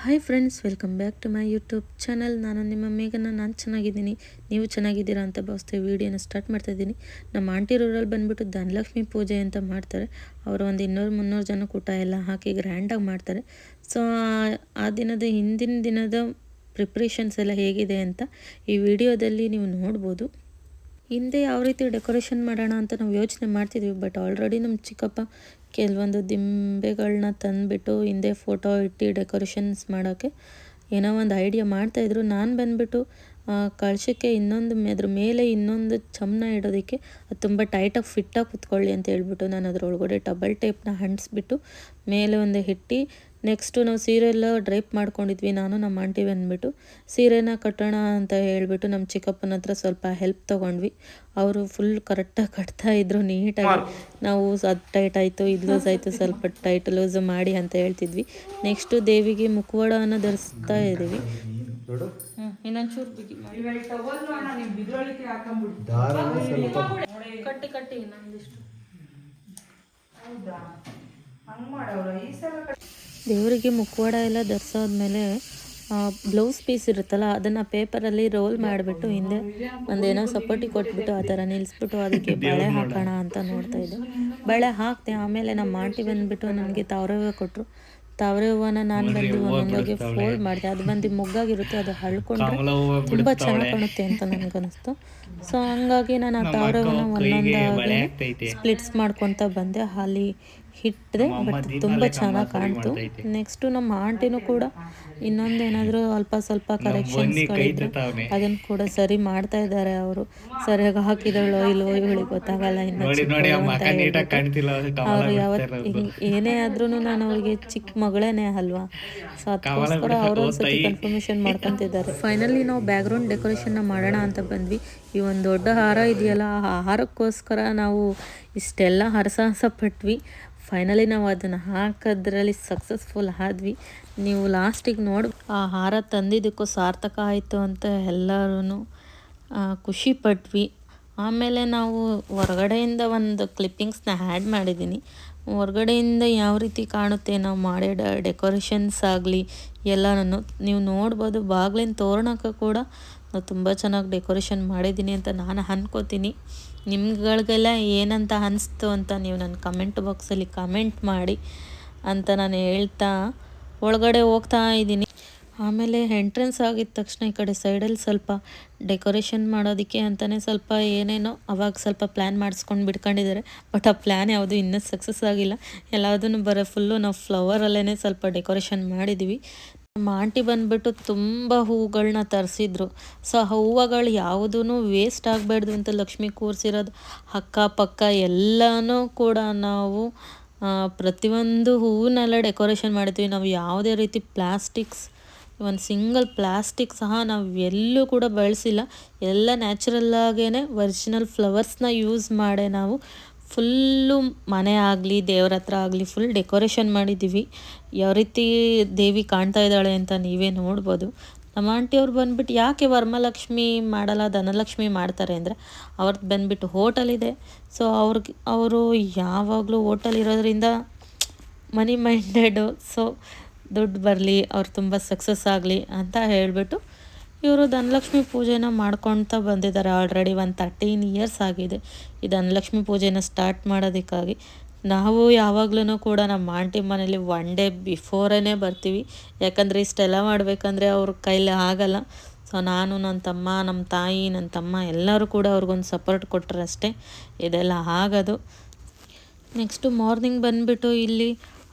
Hi friends, welcome back to my YouTube channel. ನಾನು ನಿಮ್ಮ ಮೇಘನ. ನಾನು ಚೆನ್ನಾಗಿದ್ದೀನಿ, ನೀವು ಚೆನ್ನಾಗಿದ್ದೀರಾ ಅಂತ ಭಾವಿಸ್ತೀವಿ. ವೀಡಿಯೋನ ಸ್ಟಾರ್ಟ್ ಮಾಡ್ತಾ ಇದ್ದೀನಿ. ನಮ್ಮ ಆಂಟಿ ರೂರಲ್ಲಿ ಬಂದುಬಿಟ್ಟು ಧನಲಕ್ಷ್ಮಿ ಪೂಜೆ ಅಂತ ಮಾಡ್ತಾರೆ. ಅವರು ಒಂದು 200-300 ಜನಕ್ಕೆ ಊಟ ಎಲ್ಲ ಹಾಕಿ ಗ್ರ್ಯಾಂಡಾಗಿ ಮಾಡ್ತಾರೆ. ಸೊ ಆ ದಿನದ ಹಿಂದಿನ ದಿನದ ಪ್ರಿಪ್ರೇಷನ್ಸ್ ಎಲ್ಲ ಹೇಗಿದೆ ಅಂತ ಈ ವಿಡಿಯೋದಲ್ಲಿ ನೀವು ನೋಡ್ಬೋದು. ಹಿಂದೆ ಯಾವ ರೀತಿ ಡೆಕೋರೇಷನ್ ಮಾಡೋಣ ಅಂತ ನಾವು ಯೋಚನೆ ಮಾಡ್ತಿದ್ವಿ. ಬಟ್ ಆಲ್ರೆಡಿ ನಮ್ಮ ಚಿಕ್ಕಪ್ಪ ಕೆಲವೊಂದು ದಿಂಬೆಗಳನ್ನ ತಂದುಬಿಟ್ಟು ಹಿಂದೆ ಫೋಟೋ ಇಟ್ಟು ಡೆಕೋರೇಷನ್ಸ್ ಮಾಡೋಕ್ಕೆ ಏನೋ ಒಂದು ಐಡಿಯಾ ಮಾಡ್ತಾಯಿದ್ರು. ನಾನು ಬಂದುಬಿಟ್ಟು ಕಳಶಕ್ಕೆ ಅದ್ರ ಮೇಲೆ ಇನ್ನೊಂದು ಚಮನ ಇಡೋದಕ್ಕೆ ಅದು ತುಂಬ ಟೈಟಾಗಿ ಫಿಟ್ಟಾಗಿ ಕುತ್ಕೊಳ್ಳಿ ಅಂತ ಹೇಳ್ಬಿಟ್ಟು ನಾನು ಅದರೊಳಗಡೆ ಡಬಲ್ ಟೇಪ್ನ ಅಂಟಿಸ್ಬಿಟ್ಟು ಮೇಲೆ ಒಂದು ಇಟ್ಟು ನೆಕ್ಸ್ಟು ನಾವು ಸೀರೆ ಎಲ್ಲ ಡ್ರೈಪ್ ಮಾಡ್ಕೊಂಡಿದ್ವಿ. ನಾನು ನಮ್ಮ ಆಂಟಿ ಬಂದುಬಿಟ್ಟು ಸೀರೆನ ಕಟ್ಟೋಣ ಅಂತ ಹೇಳ್ಬಿಟ್ಟು ನಮ್ಮ ಚಿಕ್ಕಪ್ಪನ ಹತ್ರ ಸ್ವಲ್ಪ ಹೆಲ್ಪ್ ತೊಗೊಂಡ್ವಿ. ಅವರು ಫುಲ್ ಕರೆಕ್ಟಾಗಿ ಕಟ್ತಾಯಿದ್ರು ನೀಟಾಗಿ. ನಾವು ಅದು ಟೈಟ್ ಆಯಿತು, ಇದು ಲೂಸ್ ಆಯಿತು, ಸ್ವಲ್ಪ ಟೈಟ್ ಲೂಸ್ ಮಾಡಿ ಅಂತ ಹೇಳ್ತಿದ್ವಿ. ನೆಕ್ಸ್ಟು ದೇವಿಗೆ ಮುಖವಾಡನ ಧರಿಸ್ತಾ ಇದ್ದೀವಿ. ಇನ್ನೊಂಚೂರು ಬಿಗಿ ಕಟ್ಟಿ ಇನ್ನೊಂದಿಷ್ಟು ದೇವರಿಗೆ ಮುಖವಾಡ ಎಲ್ಲ ಧರಿಸೋದ್ಮೇಲೆ ಬ್ಲೌಸ್ ಪೀಸ್ ಇರುತ್ತಲ್ಲ ಅದನ್ನು ಪೇಪರಲ್ಲಿ ರೋಲ್ ಮಾಡಿಬಿಟ್ಟು ಹಿಂದೆ ಒಂದೇನೋ ಸಪೋರ್ಟಿ ಕೊಟ್ಬಿಟ್ಟು ಆ ಥರ ನಿಲ್ಲಿಸ್ಬಿಟ್ಟು ಅದಕ್ಕೆ ಬಳೆ ಹಾಕೋಣ ಅಂತ ನೋಡ್ತಾ ಇದ್ದೆ. ಬಳೆ ಹಾಕ್ತೆ. ಆಮೇಲೆ ನಮ್ಮ ಆಂಟಿ ಬಂದುಬಿಟ್ಟು ನನಗೆ ತಾವರೆ ಹೂವು ಕೊಟ್ಟರು. ತಾವರೆ ಹೂವನ್ನ ನಾನು ಬಂದು ಒಂದೊಂದಾಗಿ ಫೋಲ್ಡ್ ಮಾಡಿದೆ. ಅದು ಬಂದು ಮೊಗ್ಗಾಗಿರುತ್ತೆ, ಅದು ಹಳ್ಕೊಂಡ್ರೆ ತುಂಬ ಚೆನ್ನಾಗಿ ಕಾಣುತ್ತೆ ಅಂತ ನನಗನ್ನಿಸ್ತು. ಸೊ ಹಂಗಾಗಿ ನಾನು ಆ ತಾವರೆ ಹೂವನ್ನ ಒಂದೊಂದಾಗಿ ಸ್ಪ್ಲಿಟ್ಸ್ ಮಾಡ್ಕೊತ ಬಂದೆ. ಅಲ್ಲಿ ಹಿಟ್ಟಿದೆ, ಬಟ್ ತುಂಬ ಚೆನ್ನಾಗಿ ಕಾಣ್ತು. ನೆಕ್ಸ್ಟು ನಮ್ಮ ಆಂಟಿನೂ ಕೂಡ ಇನ್ನೊಂದೇನಾದರೂ ಅಲ್ಪ ಸ್ವಲ್ಪ ಕರೆಕ್ಷನ್ಸ್ಗಳಿದ್ರೆ ಅದನ್ನು ಕೂಡ ಸರಿ ಮಾಡ್ತಾ ಇದ್ದಾರೆ. ಅವರು ಸರಿಯಾಗಿ ಹಾಕಿದಳೋ ಇಲ್ವೋ ಇವಳಿಗೆ ಗೊತ್ತಾಗಲ್ಲ ಇನ್ನು ಅವರು ಯಾವತ್ತು ಏನೇ ಆದ್ರೂ ನಾನು ಅವಳಿಗೆ ಚಿಕ್ಕ ಮಗಳೇನೆ ಅಲ್ವಾ. ಸೊ ಅದಕ್ಕೋಸ್ಕರ ಅವರು ಒಂದ್ಸತಿ ಕನ್ಫರ್ಮೇಷನ್ ಮಾಡ್ಕೊತಿದ್ದಾರೆ. ಫೈನಲಿ ನಾವು ಬ್ಯಾಕ್ಗ್ರೌಂಡ್ ಡೆಕೋರೇಷನ್ನ ಮಾಡೋಣ ಅಂತ ಬಂದ್ವಿ. ಈ ಒಂದು ದೊಡ್ಡ ಹಾರ ಇದೆಯಲ್ಲ, ಆ ಹಾರಕ್ಕೋಸ್ಕರ ನಾವು ಇಷ್ಟೆಲ್ಲ ಹರಸಾಹಸ ಪಟ್ವಿ. ಫೈನಲಿ ನಾವು ಅದನ್ನು ಹಾಕೋದ್ರಲ್ಲಿ ಸಕ್ಸಸ್ಫುಲ್ ಆದ್ವಿ. ನೀವು ಲಾಸ್ಟಿಗೆ ನೋಡಿ ಆ ಹಾರ ತಂದಿದ್ದಕ್ಕೂ ಸಾರ್ಥಕ ಆಯಿತು ಅಂತ ಎಲ್ಲರೂ ಖುಷಿ ಪಟ್ವಿ. ಆಮೇಲೆ ನಾವು ಹೊರಗಡೆಯಿಂದ ಒಂದು ಕ್ಲಿಪ್ಪಿಂಗ್ಸ್ನ ಆ್ಯಡ್ ಮಾಡಿದ್ದೀನಿ. ಹೊರಗಡೆಯಿಂದ ಯಾವ ರೀತಿ ಕಾಣುತ್ತೆ ನಾವು ಮಾಡಿದ ಡೆಕೋರೇಷನ್ಸ್ ಆಗಲಿ ಎಲ್ಲನೂ ನೀವು ನೋಡ್ಬೋದು. ಬಾಗಿಲಿನ ತೋರಣಕ್ಕೆ ಕೂಡ ನಾವು ತುಂಬ ಚೆನ್ನಾಗಿ ಡೆಕೋರೇಷನ್ ಮಾಡಿದ್ದೀನಿ ಅಂತ ನಾನು ಅನ್ಕೋತೀನಿ. ನಿಮ್ಗಳಿಗೆಲ್ಲ ಏನಂತ ಅನಿಸ್ತು ಅಂತ ನೀವು ನನ್ನ ಕಮೆಂಟ್ ಬಾಕ್ಸಲ್ಲಿ ಕಮೆಂಟ್ ಮಾಡಿ ಅಂತ ನಾನು ಹೇಳ್ತಾ ಒಳಗಡೆ ಹೋಗ್ತಾ ಇದ್ದೀನಿ. ಆಮೇಲೆ ಎಂಟ್ರೆನ್ಸ್ ಆಗಿದ ತಕ್ಷಣ ಈ ಕಡೆ ಸೈಡಲ್ಲಿ ಸ್ವಲ್ಪ ಡೆಕೋರೇಷನ್ ಮಾಡೋದಕ್ಕೆ ಅಂತಲೇ ಸ್ವಲ್ಪ ಏನೇನೋ ಅವಾಗ ಸ್ವಲ್ಪ ಪ್ಲ್ಯಾನ್ ಮಾಡಿಸ್ಕೊಂಡು ಬಿಟ್ಕೊಂಡಿದ್ದಾರೆ. ಬಟ್ ಆ ಪ್ಲ್ಯಾನ್ ಯಾವುದು ಇನ್ನೂ ಸಕ್ಸಸ್ ಆಗಿಲ್ಲ. ಎಲ್ಲದನ್ನು ಫುಲ್ಲು ನಾವು ಫ್ಲವರಲ್ಲೇ ಸ್ವಲ್ಪ ಡೆಕೋರೇಷನ್ ಮಾಡಿದ್ದೀವಿ. ನಮ್ಮ ಆಂಟಿ ಬಂದುಬಿಟ್ಟು ತುಂಬ ಹೂಗಳನ್ನ ತರಿಸಿದ್ರು. ಸೊ ಆ ಹೂವುಗಳು ಯಾವುದೂ ವೇಸ್ಟ್ ಆಗಬಾರ್ದು ಅಂತ ಲಕ್ಷ್ಮಿ ಕೂರಿಸಿರೋದು ಅಕ್ಕಪಕ್ಕ ಎಲ್ಲನೂ ಕೂಡ ನಾವು ಪ್ರತಿಯೊಂದು ಹೂವನ್ನೆಲ್ಲ ಡೆಕೋರೇಷನ್ ಮಾಡಿದ್ವಿ. ನಾವು ಯಾವುದೇ ರೀತಿ ಪ್ಲಾಸ್ಟಿಕ್ಸ್, ಒಂದು ಸಿಂಗಲ್ ಪ್ಲಾಸ್ಟಿಕ್ ಸಹ ನಾವು ಎಲ್ಲೂ ಕೂಡ ಬಳಸಿಲ್ಲ. ಎಲ್ಲ ನ್ಯಾಚುರಲ್ಲಾಗೇ ಒರಿಜಿನಲ್ ಫ್ಲವರ್ಸ್ನ ಯೂಸ್ ಮಾಡೇ ನಾವು ಫುಲ್ಲು ಮನೆ ಆಗಲಿ ದೇವ್ರ ಹತ್ರ ಆಗಲಿ ಫುಲ್ ಡೆಕೋರೇಷನ್ ಮಾಡಿದ್ದೀವಿ. ಯಾವ ರೀತಿ ದೇವಿ ಕಾಣ್ತಾ ಇದ್ದಾಳೆ ಅಂತ ನೀವೇ ನೋಡ್ಬೋದು. ನಮ್ಮ ಆಂಟಿಯವ್ರು ಬಂದುಬಿಟ್ಟು ಯಾಕೆ ವರಮಹಾಲಕ್ಷ್ಮಿ ಮಾಡಲ್ಲ ಧನಲಕ್ಷ್ಮಿ ಮಾಡ್ತಾರೆ ಅಂದರೆ ಅವ್ರದ್ದು ಬಂದುಬಿಟ್ಟು ಹೋಟೆಲ್ ಇದೆ. ಸೊ ಅವರು ಯಾವಾಗಲೂ ಹೋಟೆಲ್ ಇರೋದ್ರಿಂದ ಮನಿ ಮೈಂಡೆಡು. ಸೊ ದುಡ್ಡು ಬರಲಿ, ಅವ್ರು ತುಂಬ ಸಕ್ಸಸ್ ಆಗಲಿ ಅಂತ ಹೇಳಿಬಿಟ್ಟು ಇವರು ಧನಲಕ್ಷ್ಮಿ ಪೂಜೆನ ಮಾಡ್ಕೊಳ್ತಾ ಬಂದಿದ್ದಾರೆ. ಆಲ್ರೆಡಿ ಒಂದು 13 ಇಯರ್ಸ್ ಆಗಿದೆ ಈ ಧನಲಕ್ಷ್ಮಿ ಪೂಜೆನ ಸ್ಟಾರ್ಟ್ ಮಾಡೋದಕ್ಕಾಗಿ. ನಾವು ಯಾವಾಗ್ಲೂ ಕೂಡ ನಮ್ಮ ಆಂಟಿ ಮನೇಲಿ 1 ಡೇ ಬಿಫೋರೇ ಬರ್ತೀವಿ. ಯಾಕಂದರೆ ಇಷ್ಟೆಲ್ಲ ಮಾಡಬೇಕಂದ್ರೆ ಅವ್ರ ಕೈಲಿ ಆಗಲ್ಲ. ಸೊ ನಾನು, ನನ್ನ ತಮ್ಮ, ನಮ್ಮ ತಾಯಿ, ನನ್ನ ತಮ್ಮ ಎಲ್ಲರೂ ಕೂಡ ಅವ್ರಿಗೊಂದು ಸಪೋರ್ಟ್ ಕೊಟ್ಟರೆ ಅಷ್ಟೇ ಇದೆಲ್ಲ ಆಗೋದು. ನೆಕ್ಸ್ಟು ಮಾರ್ನಿಂಗ್ ಬಂದುಬಿಟ್ಟು ಇಲ್ಲಿ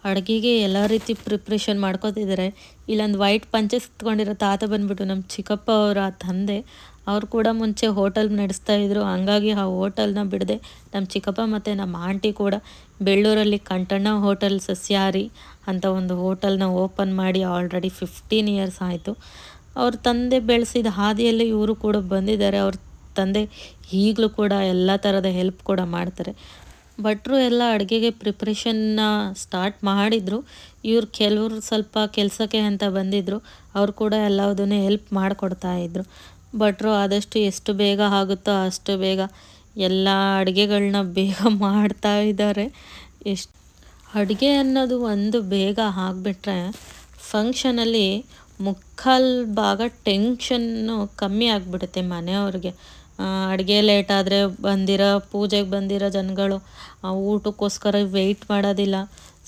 ಅಡುಗೆಗೆ ಎಲ್ಲ ರೀತಿ ಪ್ರಿಪ್ರೇಷನ್ ಮಾಡ್ಕೋತಿದ್ದಾರೆ. ಇಲ್ಲೊಂದು ವೈಟ್ ಪಂಚೆ ಸುತ್ಕೊಂಡಿರೋ ತಾತ ಬಂದುಬಿಟ್ಟು ನಮ್ಮ ಚಿಕ್ಕಪ್ಪ ಅವರ ತಂದೆ. ಅವ್ರು ಕೂಡ ಮುಂಚೆ ಹೋಟೆಲ್ ನಡೆಸ್ತಾಯಿದ್ರು. ಹಂಗಾಗಿ ಆ ಹೋಟೆಲ್ನ ಬಿಡದೆ ನಮ್ಮ ಚಿಕ್ಕಪ್ಪ ಮತ್ತು ನಮ್ಮ ಆಂಟಿ ಕೂಡ ಬೆಳ್ಳೂರಲ್ಲಿ ಕಂಠಣ್ಣ ಹೋಟೆಲ್ ಸಸ್ಯಾಹಾರಿ ಅಂತ ಒಂದು ಹೋಟೆಲ್ನ ಓಪನ್ ಮಾಡಿ ಆಲ್ರೆಡಿ 15 ಇಯರ್ಸ್ ಆಯಿತು. ಅವ್ರ ತಂದೆ ಬೆಳೆಸಿದ ಹಾದಿಯಲ್ಲಿ ಇವರು ಕೂಡ ಬಂದಿದ್ದಾರೆ. ಅವ್ರ ತಂದೆ ಈಗಲೂ ಕೂಡ ಎಲ್ಲ ಥರದ ಹೆಲ್ಪ್ ಕೂಡ ಮಾಡ್ತಾರೆ. ಭಟ್ರು ಎಲ್ಲ ಅಡುಗೆಗೆ ಪ್ರಿಪ್ರೇಷನ್ನ ಸ್ಟಾರ್ಟ್ ಮಾಡಿದರು. ಇವ್ರು ಕೆಲವರು ಸ್ವಲ್ಪ ಕೆಲಸಕ್ಕೆ ಅಂತ ಬಂದಿದ್ದರು. ಅವ್ರು ಕೂಡ ಎಲ್ಲದನ್ನೂ ಹೆಲ್ಪ್ ಮಾಡಿಕೊಡ್ತಾಯಿದ್ರು. ಭಟ್ರು ಆದಷ್ಟು ಎಷ್ಟು ಬೇಗ ಆಗುತ್ತೋ ಅಷ್ಟು ಬೇಗ ಎಲ್ಲ ಅಡುಗೆಗಳನ್ನ ಬೇಗ ಮಾಡ್ತಾ ಇದ್ದಾರೆ. ಅಡುಗೆ ಅನ್ನೋದು ಒಂದು ಬೇಗ ಆಗಿಬಿಟ್ರೆ ಫಂಕ್ಷನಲ್ಲಿ ಮುಕ್ಕಾಲು ಭಾಗ ಟೆನ್ಷನ್ನು ಕಮ್ಮಿ ಆಗಿಬಿಡುತ್ತೆ ಮನೆಯವ್ರಿಗೆ. ಅಡುಗೆ ಲೇಟ್ ಆದರೆ ಪೂಜೆಗೆ ಬಂದಿರೋ ಜನಗಳು ಊಟಕ್ಕೋಸ್ಕರ ವೆಯ್ಟ್ ಮಾಡೋದಿಲ್ಲ.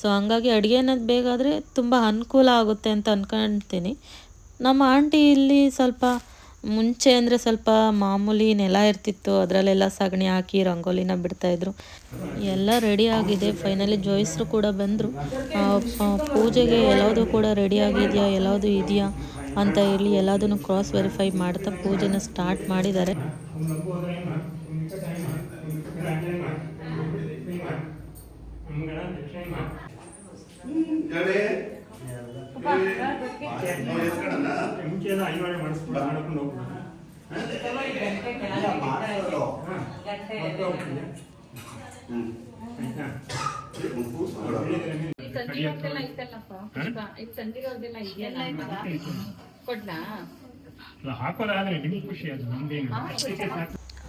ಸೊ ಹಂಗಾಗಿ ಅಡುಗೆ ಅನ್ನೋದು ಬೇಗ ಆದರೆ ತುಂಬ ಅನುಕೂಲ ಆಗುತ್ತೆ ಅಂತ ಅಂದ್ಕೊಳ್ತೀನಿ. ನಮ್ಮ ಆಂಟಿ ಇಲ್ಲಿ ಸ್ವಲ್ಪ ಮುಂಚೆ ಅಂದರೆ ಸ್ವಲ್ಪ ಮಾಮೂಲಿ ನೆಲ ಇರ್ತಿತ್ತು, ಅದರಲ್ಲೆಲ್ಲ ಸಗಣಿ ಹಾಕಿ ರಂಗೋಲಿನ ಬಿಡ್ತಾಯಿದ್ರು. ಎಲ್ಲ ರೆಡಿ ಆಗಿದೆ. ಫೈನಲಿ ಜೋಯಿಸ್ರು ಕೂಡ ಬಂದರು. ಪೂಜೆಗೆ ಎಲ್ಲದೂ ಕೂಡ ರೆಡಿ ಆಗಿದೆಯಾ, ಎಲ್ಲದೂ ಇದೆಯಾ ಅಂತ ಹೇಳಿ ಎಲ್ಲದನ್ನು ಕ್ರಾಸ್ ವೆರಿಫೈ ಮಾಡ್ತಾ ಪೂಜೆನ ಸ್ಟಾರ್ಟ್ ಮಾಡಿದ್ದಾರೆ.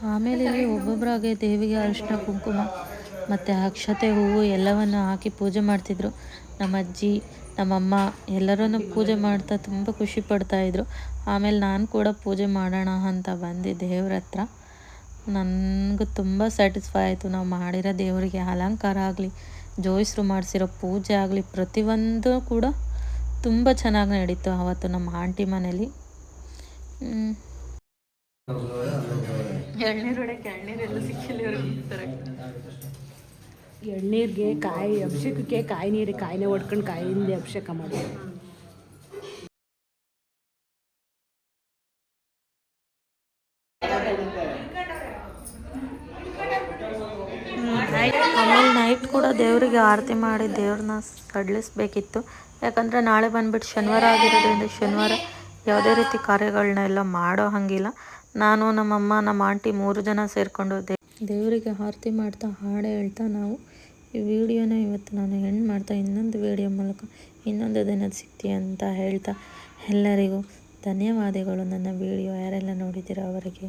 ಆಮೇಲೆ ಇಲ್ಲಿ ಒಬ್ಬೊಬ್ಬರಾಗೆ ದೇವಿಗೆ ಅರಿಶಿನ ಕುಂಕುಮ ಮತ್ತು ಅಕ್ಷತೆ ಹೂವು ಎಲ್ಲವನ್ನು ಹಾಕಿ ಪೂಜೆ ಮಾಡ್ತಿದ್ರು. ನಮ್ಮ ಅಜ್ಜಿ ನಮ್ಮಮ್ಮ ಎಲ್ಲರೂ ಪೂಜೆ ಮಾಡ್ತಾ ತುಂಬ ಖುಷಿ ಪಡ್ತಾಯಿದ್ರು. ಆಮೇಲೆ ನಾನು ಕೂಡ ಪೂಜೆ ಮಾಡೋಣ ಅಂತ ಬಂದೆ ದೇವ್ರ ಹತ್ರ. ನನಗೂ ತುಂಬ ಸ್ಯಾಟಿಸ್ಫೈ ಆಯಿತು. ನಾವು ಮಾಡಿರೋ ದೇವರಿಗೆ ಅಲಂಕಾರ ಆಗಲಿ, ಜೋಯಿಸ್ರು ಮಾಡಿಸಿರೋ ಪೂಜೆ ಆಗಲಿ, ಪ್ರತಿಯೊಂದು ಕೂಡ ತುಂಬ ಚೆನ್ನಾಗಿ ನಡೀತು ಆವತ್ತು ನಮ್ಮ ಆಂಟಿ ಮನೇಲಿ. ಎಳ್ನೀರಿಗೆ ಕಾಯಿ ಅಭಿಷೇಕಕ್ಕೆ ಕಾಯಿ ನೀರು ಕಾಯಿನೇ ಹೊಡ್ಕೊಂಡು ಕಾಯಿಂದ ಅಭಿಷೇಕ ಮಾಡಿ. ಆಮೇಲೆ ನೈಟ್ ಕೂಡ ದೇವರಿಗೆ ಆರತಿ ಮಾಡಿ ದೇವ್ರನ್ನ ಸಡಿಲಿಸ್ಬೇಕಿತ್ತು. ಯಾಕಂದರೆ ನಾಳೆ ಬಂದುಬಿಟ್ಟು ಶನಿವಾರ ಆಗಿರೋದ್ರಿಂದ ಶನಿವಾರ ಯಾವುದೇ ರೀತಿ ಕಾರ್ಯಗಳನ್ನೆಲ್ಲ ಮಾಡೋ ಹಾಗಿಲ್ಲ. ನಾನು ನಮ್ಮಮ್ಮ ನಮ್ಮ ಆಂಟಿ 3 ಜನ ಸೇರಿಕೊಂಡು ದೇವರಿಗೆ ಆರತಿ ಮಾಡ್ತಾ ಹಾಡು ಹೇಳ್ತಾ ನಾವು ಈ ವಿಡಿಯೋನ ಇವತ್ತು ನಾನು ಎಂಡ್ ಮಾಡ್ತಾ ಇನ್ನೊಂದು ವಿಡಿಯೋ ಮೂಲಕ ಇನ್ನೊಂದು ದಿನದ ಸಿಗ್ತೀವಿ ಅಂತ ಹೇಳ್ತಾ ಎಲ್ಲರಿಗೂ ಧನ್ಯವಾದಗಳು. ನನ್ನ ವಿಡಿಯೋ ಯಾರೆಲ್ಲ ನೋಡಿದ್ದೀರಾ ಅವರಿಗೆ.